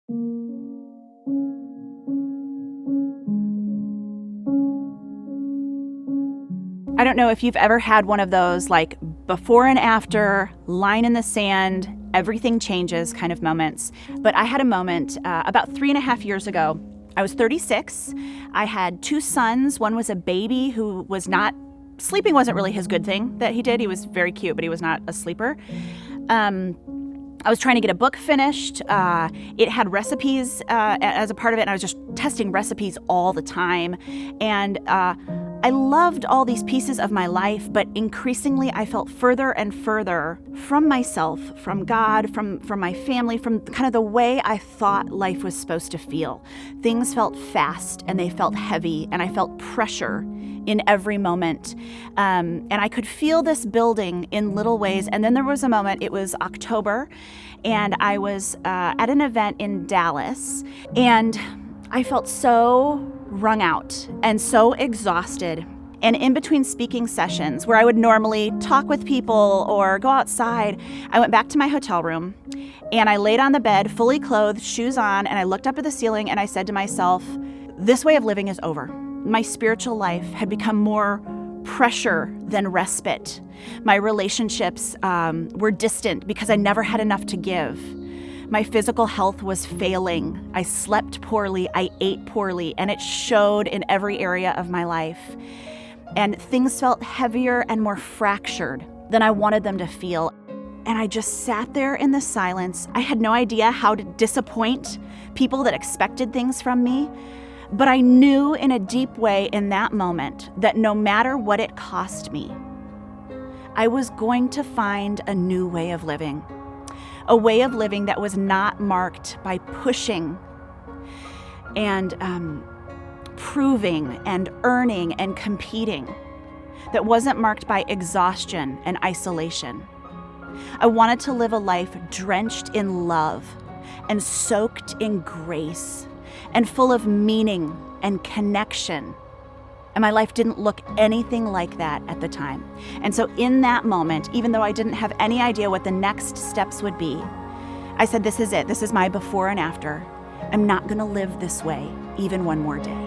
I don't know if you've ever had one of those like before and after, line in the sand, everything changes kind of moments. But I had a moment about 3.5 years ago. I was 36. I had 2 sons. One was a baby who was not, sleeping wasn't really his good thing that he did. He was very cute, but he was not a sleeper. I was trying to get a book finished. It had recipes as a part of it, and I was just testing recipes all the time. And I loved all these pieces of my life, but increasingly I felt further and further from myself, from God, from my family, from kind of the way I thought life was supposed to feel. Things felt fast and they felt heavy, and I felt pressure in every moment. And I could feel this building in little ways. And then there was a moment, it was October, and I was at an event in Dallas, and I felt so wrung out and so exhausted. And in between speaking sessions where I would normally talk with people or go outside, I went back to my hotel room and I laid on the bed, fully clothed, shoes on, and I looked up at the ceiling and I said to myself, this way of living is over. My spiritual life had become more pressure than respite. My relationships were distant because I never had enough to give. My physical health was failing. I slept poorly, I ate poorly, and it showed in every area of my life. And things felt heavier and more fractured than I wanted them to feel. And I just sat there in the silence. I had no idea how to disappoint people that expected things from me. But I knew in a deep way in that moment that no matter what it cost me, I was going to find a new way of living. A way of living that was not marked by pushing and proving and earning and competing. That wasn't marked by exhaustion and isolation. I wanted to live a life drenched in love and soaked in grace and full of meaning and connection. And my life didn't look anything like that at the time. And so in that moment, even though I didn't have any idea what the next steps would be, I said, this is it. This is my before and after. I'm not going to live this way even one more day.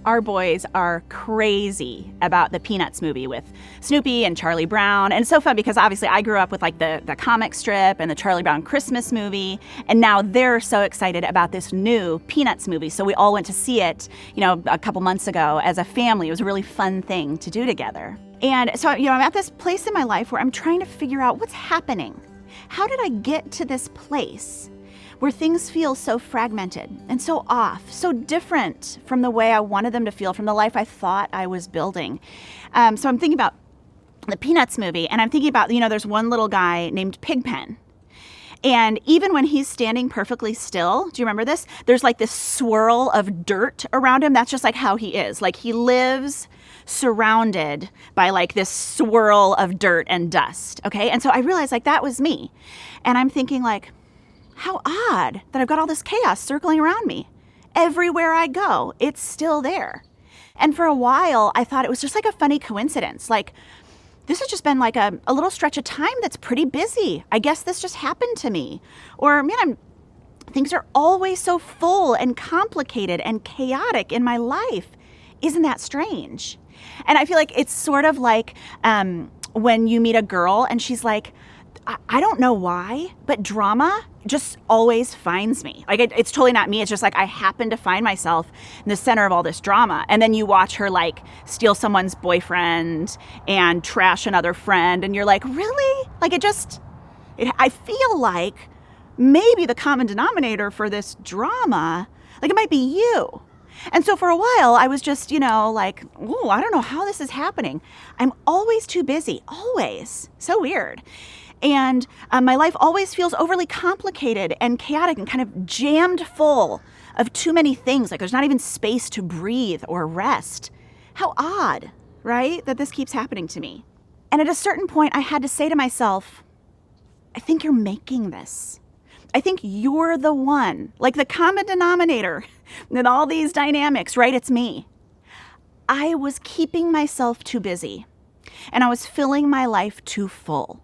Our boys are crazy about the Peanuts movie with Snoopy and Charlie Brown. And it's so fun because obviously I grew up with like the comic strip and the Charlie Brown Christmas movie. And now they're so excited about this new Peanuts movie. So we all went to see it, a couple months ago as a family. It was a really fun thing to do together. And so, I'm at this place in my life where I'm trying to figure out what's happening. How did I get to this place where things feel so fragmented and so off, so different from the way I wanted them to feel, from the life I thought I was building? So I'm thinking about the Peanuts movie, and I'm thinking about, there's one little guy named Pigpen. And even when he's standing perfectly still, do you remember this? There's like this swirl of dirt around him. That's just like how he is. Like he lives surrounded by like this swirl of dirt and dust, okay? And so I realized like that was me. And I'm thinking like, how odd that I've got all this chaos circling around me. Everywhere I go, it's still there. And for a while, I thought it was just like a funny coincidence. Like, this has just been like a little stretch of time that's pretty busy. I guess this just happened to me. Or, things are always so full and complicated and chaotic in my life. Isn't that strange? And I feel like it's sort of like when you meet a girl and she's like, I don't know why, but drama just always finds me. Like it's totally not me. It's just like I happen to find myself in the center of all this drama. And then you watch her like steal someone's boyfriend and trash another friend. And you're like, really? Like I feel like maybe the common denominator for this drama, like it might be you. And so for a while I was just, like, oh, I don't know how this is happening. I'm always too busy, always. So weird. And my life always feels overly complicated and chaotic and kind of jammed full of too many things. Like there's not even space to breathe or rest. How odd, right? That this keeps happening to me. And at a certain point, I had to say to myself, I think you're making this. I think you're the one, like the common denominator in all these dynamics, right? It's me. I was keeping myself too busy, and I was filling my life too full.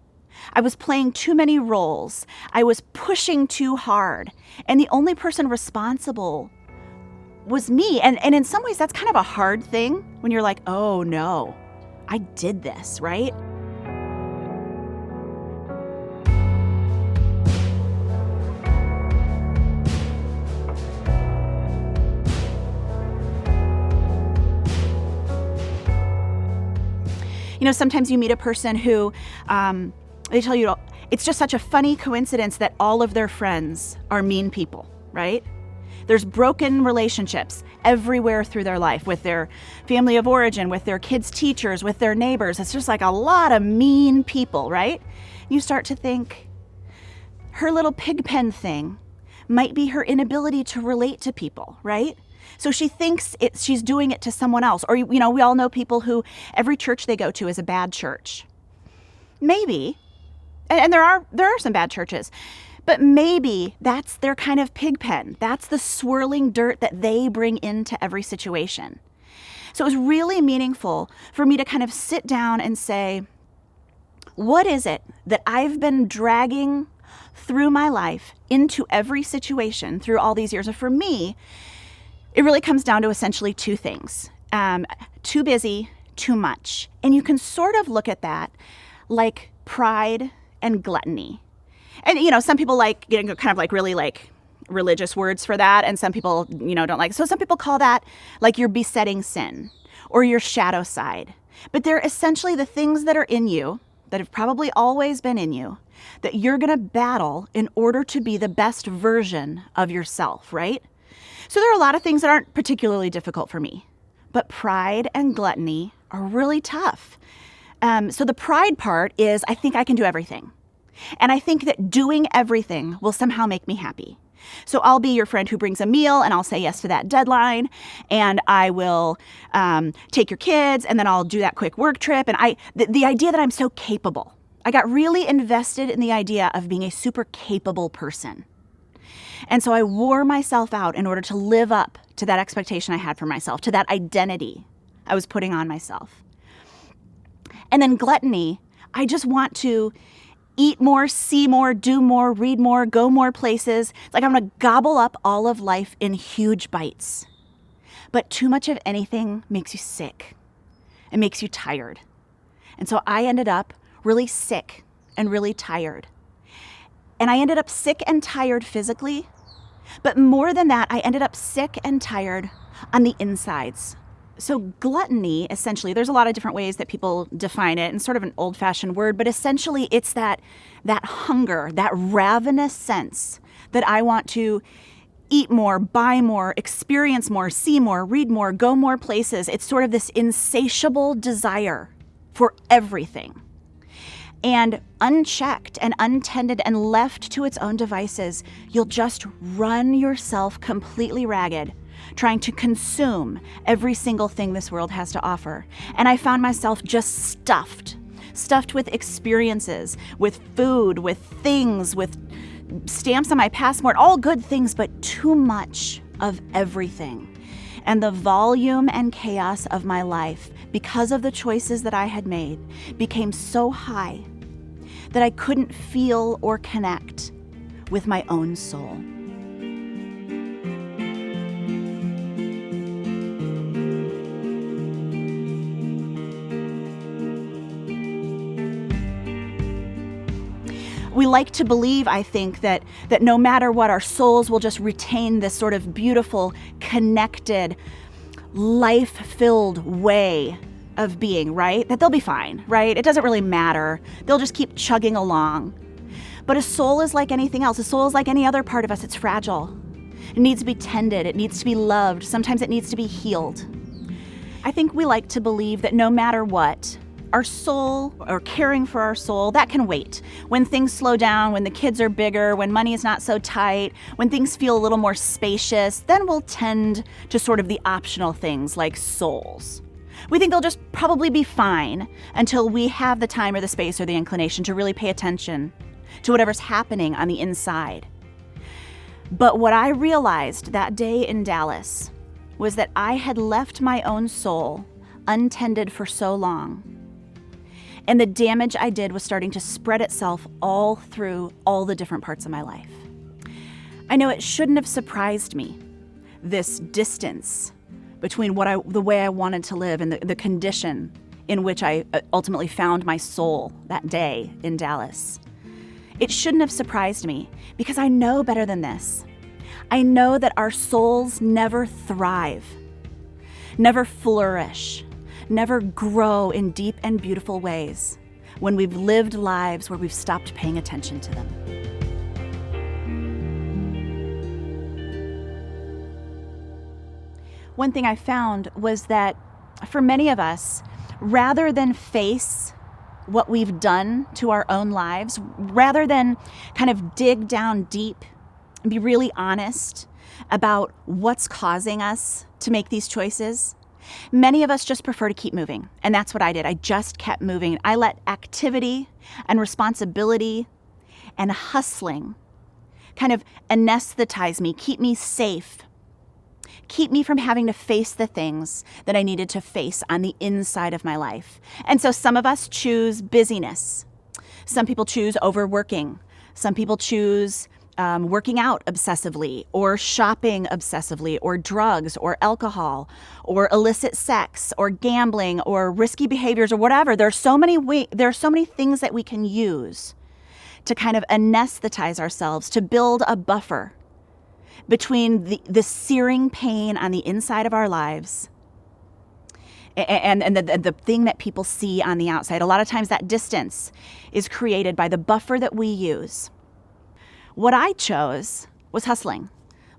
I was playing too many roles. I was pushing too hard, and the only person responsible was me. And in some ways, that's kind of a hard thing when you're like, oh no, I did this, right? You know, sometimes you meet a person who, they tell you, it's just such a funny coincidence that all of their friends are mean people, right? There's broken relationships everywhere through their life with their family of origin, with their kids' teachers, with their neighbors. It's just like a lot of mean people, right? You start to think her little pig pen thing might be her inability to relate to people, right? So she thinks she's doing it to someone else. Or, you know, we all know people who every church they go to is a bad church. Maybe, and there are some bad churches, but maybe that's their kind of pig pen. That's the swirling dirt that they bring into every situation. So it was really meaningful for me to kind of sit down and say, what is it that I've been dragging through my life into every situation through all these years? And for me, it really comes down to essentially two things. Too busy, too much. And you can sort of look at that like pride and gluttony. And, you know, some people like, you know, kind of like really like religious words for that. And some people, you know, don't like. So some people call that like your besetting sin or your shadow side. But they're essentially the things that are in you, that have probably always been in you, that you're going to battle in order to be the best version of yourself, right? So there are a lot of things that aren't particularly difficult for me, but pride and gluttony are really tough. So the pride part is I think I can do everything. And I think that doing everything will somehow make me happy. So I'll be your friend who brings a meal and I'll say yes to that deadline. And I will take your kids and then I'll do that quick work trip. And the idea that I'm so capable, I got really invested in the idea of being a super capable person. And so I wore myself out in order to live up to that expectation I had for myself, to that identity I was putting on myself. And then gluttony, I just want to eat more, see more, do more, read more, go more places. It's like I'm going to gobble up all of life in huge bites. But too much of anything makes you sick. It makes you tired. And so I ended up really sick and really tired. And I ended up sick and tired physically, but more than that, I ended up sick and tired on the insides. So gluttony, essentially, there's a lot of different ways that people define it, and sort of an old-fashioned word, but essentially it's that hunger, that ravenous sense that I want to eat more, buy more, experience more, see more, read more, go more places. It's sort of this insatiable desire for everything. And unchecked and untended and left to its own devices, you'll just run yourself completely ragged, trying to consume every single thing this world has to offer. And I found myself just stuffed with experiences, with food, with things, with stamps on my passport, all good things, but too much of everything. And the volume and chaos of my life, because of the choices that I had made, became so high that I couldn't feel or connect with my own soul. We like to believe, I think, that no matter what, our souls will just retain this sort of beautiful, connected, life-filled way of being, right? That they'll be fine, right? It doesn't really matter. They'll just keep chugging along. But a soul is like anything else. A soul is like any other part of us. It's fragile. It needs to be tended. It needs to be loved. Sometimes it needs to be healed. I think we like to believe that no matter what, Our soul, or caring for our soul, that can wait. When things slow down, when the kids are bigger, when money is not so tight, when things feel a little more spacious, then we'll tend to sort of the optional things like souls. We think they'll just probably be fine until we have the time or the space or the inclination to really pay attention to whatever's happening on the inside. But what I realized that day in Dallas was that I had left my own soul untended for so long. And the damage I did was starting to spread itself all through all the different parts of my life. I know it shouldn't have surprised me, this distance between the way I wanted to live and the condition in which I ultimately found my soul that day in Dallas. It shouldn't have surprised me because I know better than this. I know that our souls never thrive, never flourish, never grow in deep and beautiful ways when we've lived lives where we've stopped paying attention to them. One thing I found was that for many of us, rather than face what we've done to our own lives, rather than kind of dig down deep and be really honest about what's causing us to make these choices, many of us just prefer to keep moving. And that's what I did. I just kept moving. I let activity and responsibility and hustling kind of anesthetize me, keep me safe, keep me from having to face the things that I needed to face on the inside of my life. And so some of us choose busyness. Some people choose overworking. Some people choose working out obsessively, or shopping obsessively, or drugs, or alcohol, or illicit sex, or gambling, or risky behaviors, or whatever. There are so many things that we can use to kind of anesthetize ourselves, to build a buffer between the searing pain on the inside of our lives and the thing that people see on the outside. A lot of times that distance is created by the buffer that we use. What I chose was hustling,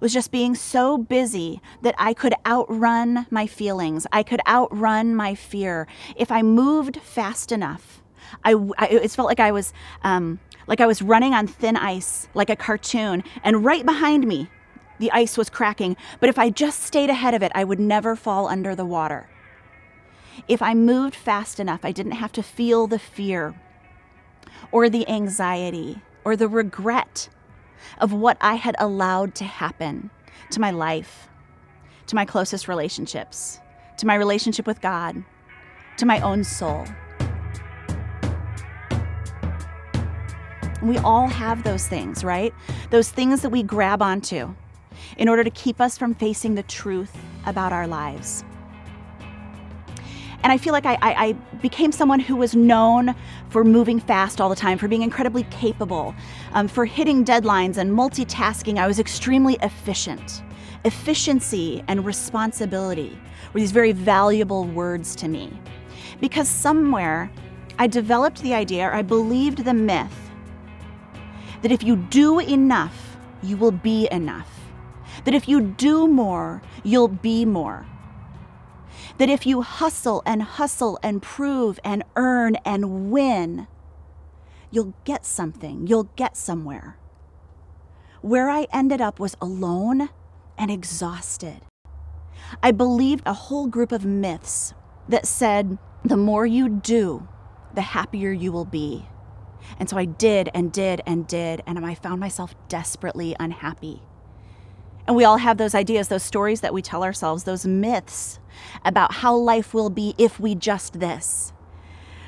was just being so busy that I could outrun my feelings. I could outrun my fear. If I moved fast enough, it felt like I was running on thin ice, like a cartoon, and right behind me, the ice was cracking. But if I just stayed ahead of it, I would never fall under the water. If I moved fast enough, I didn't have to feel the fear or the anxiety or the regret of what I had allowed to happen to my life, to my closest relationships, to my relationship with God, to my own soul. We all have those things, right? Those things that we grab onto in order to keep us from facing the truth about our lives. And I feel like I became someone who was known for moving fast all the time, for being incredibly capable, for hitting deadlines and multitasking. I was extremely efficient. Efficiency and responsibility were these very valuable words to me. Because somewhere I developed the idea, or I believed the myth, that if you do enough, you will be enough. That if you do more, you'll be more. That if you hustle and prove and earn and win, you'll get something, you'll get somewhere. Where I ended up was alone and exhausted. I believed a whole group of myths that said, the more you do, the happier you will be. And so I did, and I found myself desperately unhappy. And we all have those ideas, those stories that we tell ourselves, those myths about how life will be if we just this.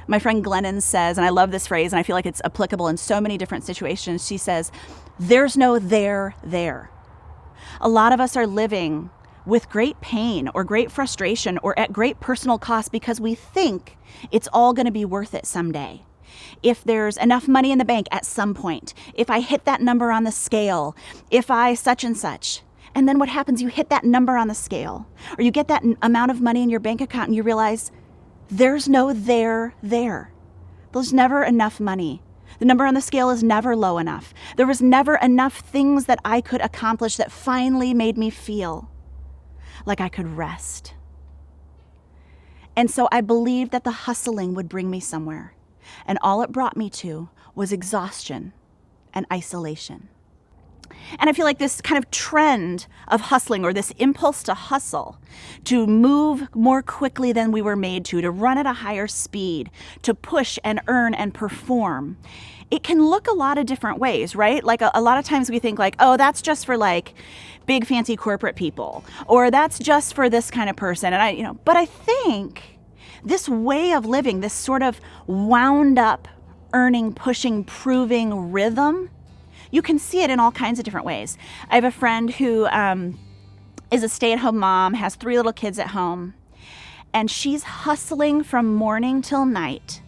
My friend Glennon says, and I love this phrase, and I feel like it's applicable in so many different situations. She says, there's no there. A lot of us are living with great pain or great frustration or at great personal cost because we think it's all going to be worth it someday. If there's enough money in the bank at some point, if I hit that number on the scale, if I such and such. And then what happens? You hit that number on the scale, or you get that amount of money in your bank account and you realize there's no there. There's never enough money. The number on the scale is never low enough. There was never enough things that I could accomplish that finally made me feel like I could rest. And so I believed that the hustling would bring me somewhere. And all it brought me to was exhaustion and isolation. And I feel like this kind of trend of hustling, or this impulse to hustle, to move more quickly than we were made to run at a higher speed, to push and earn and perform, it can look a lot of different ways, right? Like a lot of times we think like, oh, that's just for like big fancy corporate people, or that's just for this kind of person. And but I think this way of living, this sort of wound up earning, pushing, proving rhythm, you can see it in all kinds of different ways. I have a friend who is a stay-at-home mom, has 3 little kids at home, and she's hustling from morning till night,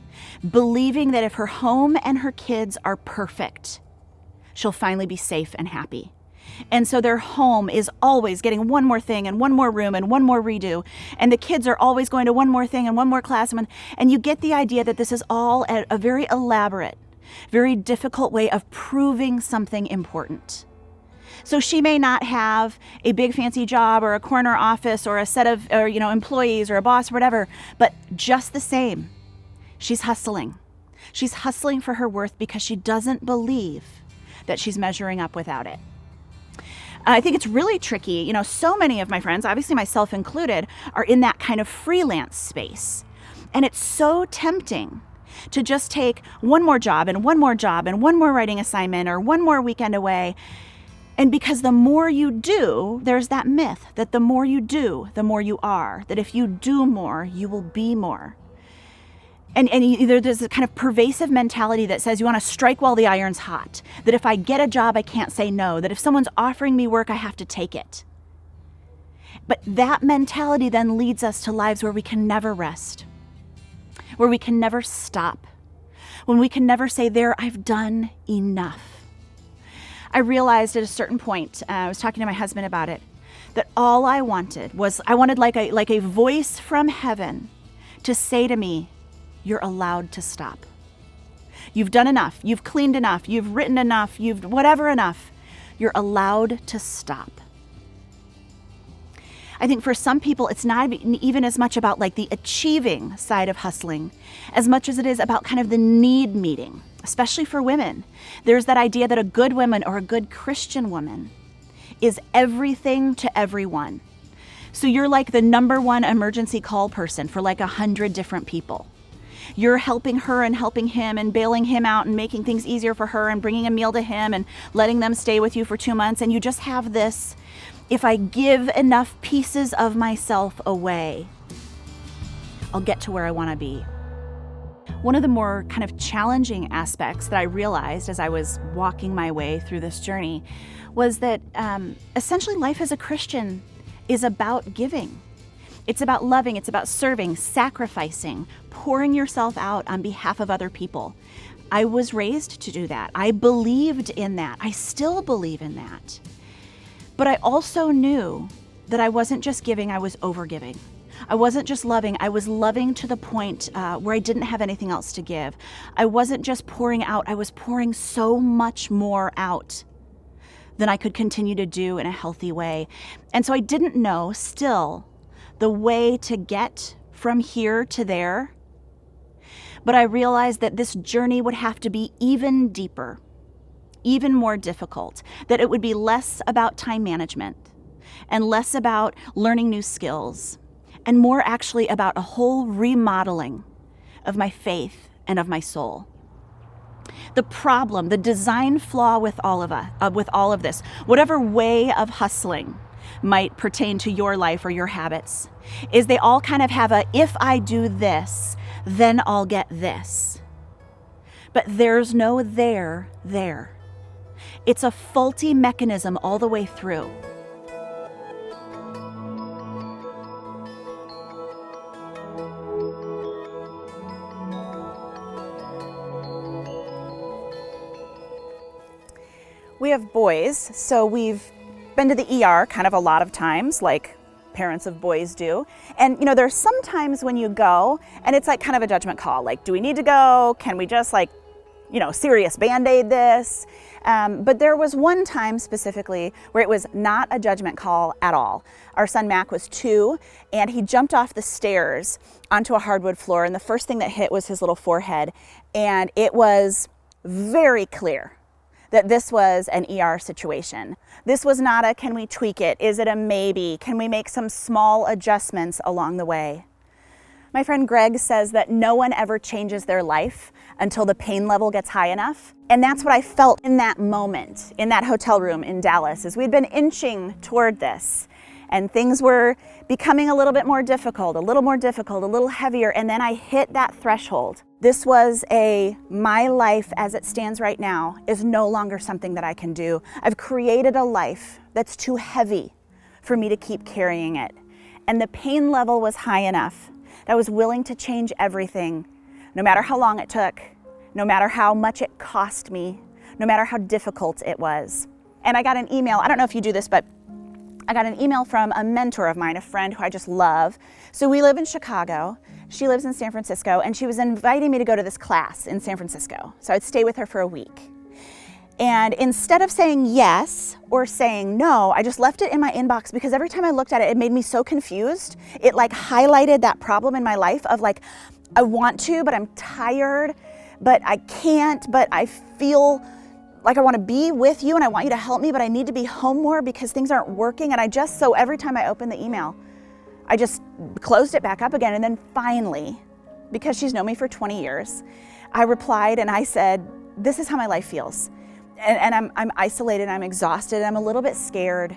believing that if her home and her kids are perfect, she'll finally be safe and happy. And so their home is always getting one more thing and one more room and one more redo. And the kids are always going to one more thing and one more class. And you get the idea that this is all a very elaborate, very difficult way of proving something important. So she may not have a big fancy job or a corner office or a set of employees or a boss or whatever, but just the same, she's hustling. She's hustling for her worth because she doesn't believe that she's measuring up without it. I think it's really tricky. So many of my friends, obviously myself included, are in that kind of freelance space. And it's so tempting to just take one more job and one more job and one more writing assignment or one more weekend away. And because the more you do, there's that myth that the more you do, the more you are, that if you do more, you will be more. And there's a kind of pervasive mentality that says you want to strike while the iron's hot, that if I get a job, I can't say no, that if someone's offering me work, I have to take it. But that mentality then leads us to lives where we can never rest, where we can never stop, when we can never say, there, I've done enough. I realized at a certain point, I was talking to my husband about it, that all I wanted was, like a voice from heaven to say to me, you're allowed to stop. You've done enough. You've cleaned enough. You've written enough. You've whatever enough. You're allowed to stop. I think for some people, it's not even as much about like the achieving side of hustling as much as it is about kind of the need meeting, especially for women. There's that idea that a good woman or a good Christian woman is everything to everyone. So you're like the number one emergency call person for like 100 different people. You're helping her and helping him and bailing him out and making things easier for her and bringing a meal to him and letting them stay with you for 2 months. And you just have this, if I give enough pieces of myself away, I'll get to where I want to be. One of the more kind of challenging aspects that I realized as I was walking my way through this journey was that essentially life as a Christian is about giving. It's about loving, it's about serving, sacrificing, pouring yourself out on behalf of other people. I was raised to do that. I believed in that. I still believe in that. But I also knew that I wasn't just giving, I was overgiving. I wasn't just loving, I was loving to the point where I didn't have anything else to give. I wasn't just pouring out, I was pouring so much more out than I could continue to do in a healthy way. And so I didn't know still the way to get from here to there. But I realized that this journey would have to be even deeper, even more difficult, that it would be less about time management and less about learning new skills and more actually about a whole remodeling of my faith and of my soul. The problem, the design flaw with all of this, whatever way of hustling might pertain to your life or your habits, is they all kind of have a, if I do this, then I'll get this. But there's no there. It's a faulty mechanism all the way through. We have boys, so we've been to the ER kind of a lot of times, like parents of boys do. And there's some times when you go and it's like kind of a judgment call. Like, do we need to go? Can we just like serious Band-Aid this. But there was one time specifically where it was not a judgment call at all. Our son Mac was 2, and he jumped off the stairs onto a hardwood floor, and the first thing that hit was his little forehead. And it was very clear that this was an ER situation. This was not a, can we tweak it? Is it a maybe? Can we make some small adjustments along the way? My friend Greg says that no one ever changes their life until the pain level gets high enough. And that's what I felt in that moment, in that hotel room in Dallas, is we'd been inching toward this. And things were becoming a little bit more difficult, a little heavier, and then I hit that threshold. This was my life as it stands right now is no longer something that I can do. I've created a life that's too heavy for me to keep carrying it. And the pain level was high enough that I was willing to change everything, no matter how long it took, no matter how much it cost me, no matter how difficult it was. And I got an email, I don't know if you do this, but I got an email from a mentor of mine, a friend who I just love. So we live in Chicago, she lives in San Francisco, and she was inviting me to go to this class in San Francisco. So I'd stay with her for a week. And instead of saying yes or saying no, I just left it in my inbox because every time I looked at it, it made me so confused. It highlighted that problem in my life of I want to, but I'm tired, but I can't, but I feel like I want to be with you and I want you to help me, but I need to be home more because things aren't working. And so every time I opened the email, I just closed it back up again. And then finally, because she's known me for 20 years, I replied and I said, this is how my life feels. And I'm isolated, I'm exhausted, I'm a little bit scared.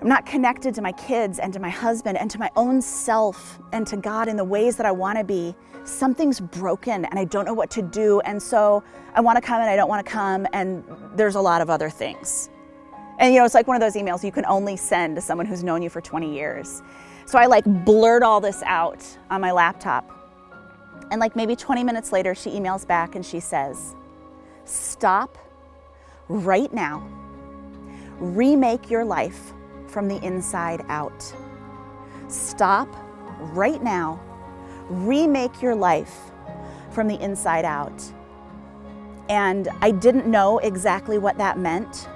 I'm not connected to my kids and to my husband and to my own self and to God in the ways that I want to be. Something's broken and I don't know what to do. And so I want to come and I don't want to come. And there's a lot of other things. And it's like one of those emails you can only send to someone who's known you for 20 years. So I blurred all this out on my laptop. And maybe 20 minutes later, she emails back and she says, stop right now. Remake your life from the inside out. Stop right now. Remake your life from the inside out. And I didn't know exactly what that meant,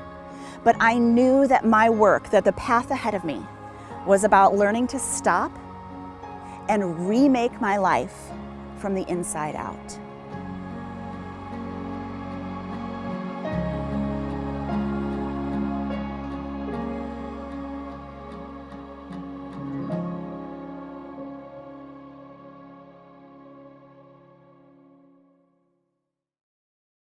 but I knew that my work, that the path ahead of me was about learning to stop and remake my life from the inside out.